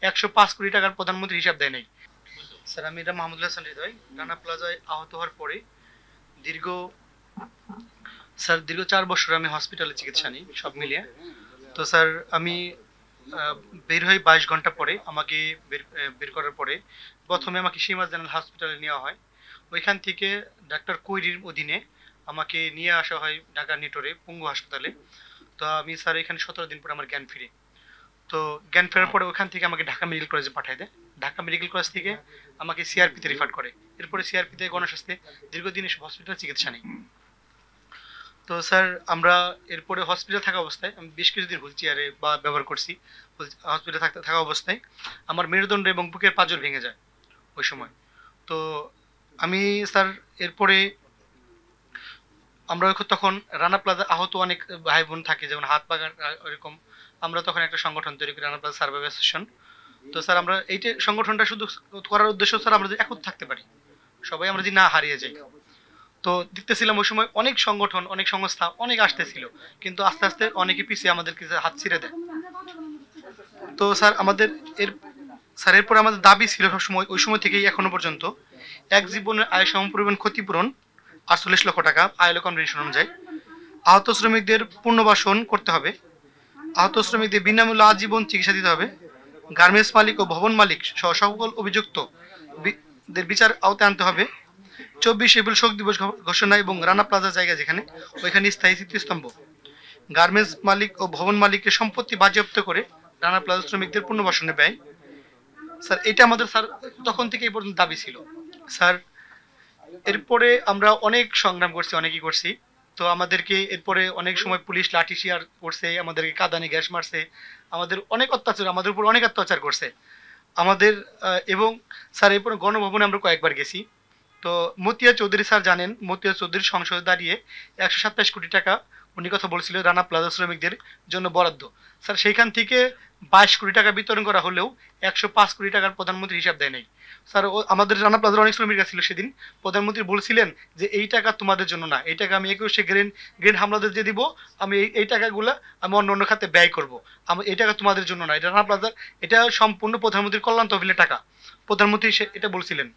105 কোটি টাকার প্রধানমন্ত্রী হিসাব দেয় নাই। স্যার আমি এটা মাহমুদুল হাসান হৃদয়, রানা প্লাজায় আহত হওয়ার পরে দীর্ঘ দীর্ঘ 4 বছর আমি হসপিটালে চিকিৎসা নিই সব মিলিয়ে। তো স্যার আমি বের হয়ে 22 ঘন্টা পরে আমাকে বের করার পরে প্রথমে আমাকে সিমাজ জেনারেল হসপিটালে নেওয়া হয়। ওইখান থেকে ডাক্তার কৈরির অধীনে আমাকে নিয়ে আসা হয় ঢাকা নিটোরে পঙ্গু হাসপাতালে। তো আমি স্যার এখানে 17 দিন পরে আমার জ্ঞান ফিরে। তো জ্ঞান ফেরার পরে ওখান থেকে আমাকে ঢাকা মেডিকেল কলেজে পাঠায় দেয়। ঢাকা মেডিকেল কলেজ থেকে আমাকে সিআরপিতে রেফার করে। এরপরে সিআরপিতে গণস্বাস্থ্যে দীর্ঘদিন এসব হসপিটাল চিকিৎসা নেই। তো স্যার আমরা এরপরে হসপিটাল থাকা অবস্থায় আমি বেশ কিছুদিন হুইল চেয়ারে বা ব্যবহার করছি। হসপিটালে থাকা অবস্থায় আমার মেরুদণ্ড এবং বুকের পাঁজর ভেঙে যায় ওই সময়। তো আমি স্যার এরপরে আমরা তখন রানা প্লাজা আহত অনেক ভাই বোন থাকে, যেমন হাত পা এরকম। আমরা তখন একটা সংগঠন তৈরি করি, রানা প্লাজা সার্ভাইভ অ্যাসোসিয়েশন। তো স্যার আমরা এইটা সংগঠনটা শুধু করার উদ্দেশ্য স্যার আমরা যদি একত্র থাকতে পারি, সবাই আমরা যদি না হারিয়ে যাই। তো দেখতেছিলাম ওই সময় অনেক সংগঠন অনেক সংস্থা অনেক আসতেছিল, কিন্তু আস্তে আস্তে অনেকে পিছিয়ে আমাদেরকে হাত ছিঁড়ে দেয়। তো স্যার আমাদের এর স্যার এরপরে আমাদের দাবি ছিল সবসময় ওই সময় থেকেই এখনো পর্যন্ত এক জীবনের আয় সমপরিমাণ ক্ষতিপূরণ 48 লক্ষ টাকা আইএলও কনভেনশন অনুযায়ী। আহত শ্রমিকদের পুনর্বাসন করতে হবে। আহত শ্রমিকদের বিনামূল্যে আজীবন চিকিৎসা দিতে হবে। গার্মেন্টস মালিক ও ভবন মালিক সহ সকল অভিযুক্ত দের বিচার আওতায় আনতে হবে। 24 এপ্রিল শোক দিবস ঘোষণা এবং রানা প্লাজা জায়গা যেখানে ওইখানে স্থায়ী স্মৃতিস্তম্ভ। গার্মেন্টস মালিক ও ভবন মালিকের সম্পত্তি বাজেয়াপ্ত করে রানা প্লাজা শ্রমিকদের পুনর্বাসনে ব্যয়। স্যার এটা আমাদের স্যার তখন থেকে এই পর্যন্ত দাবি ছিল। স্যার এরপরে আমরা অনেক সংগ্রাম করছি, অনেকই করছি। তো আমাদেরকে এরপরে অনেক সময় পুলিশ লাঠি শিয়ার করছে, আমাদেরকে কাঁদানে গ্যাস মারছে, আমাদের অনেক অত্যাচার, আমাদের উপর অনেক অত্যাচার করছে আমাদের। এবং স্যার এরপরে গণভবনে আমরা কয়েকবার গেছি। তো মতিয়া চৌধুরী স্যার জানেন, মতিয়া চৌধুরী সংসদে দাঁড়িয়ে 127 কোটি টাকা উনি কথা বলছিল রানা প্লাজা শ্রমিকদের জন্য বরাদ্দ। স্যার সেইখান থেকে 22 কোটি টাকা বিতরণ করা হলেও 105 কোটি টাকার প্রধানমন্ত্রী হিসাব দেয় নাই। স্যার আমাদের রানা প্লাজার অনেক শ্রমিকরা ছিল সেদিন। প্রধানমন্ত্রী বলছিলেন যে এই টাকা তোমাদের জন্য না, এই টাকা আমি 21-এ গ্রেন হামলাদের দিয়ে দিব, আমি এই টাকাগুলো আমি অন্য অন্য খাতে ব্যয় করবো, আমি এই টাকা তোমাদের জন্য না, এটা রানা প্লাজার, এটা সম্পূর্ণ প্রধানমন্ত্রীর কল্যাণ তহবিলের টাকা। প্রধানমন্ত্রী এটা বলছিলেন।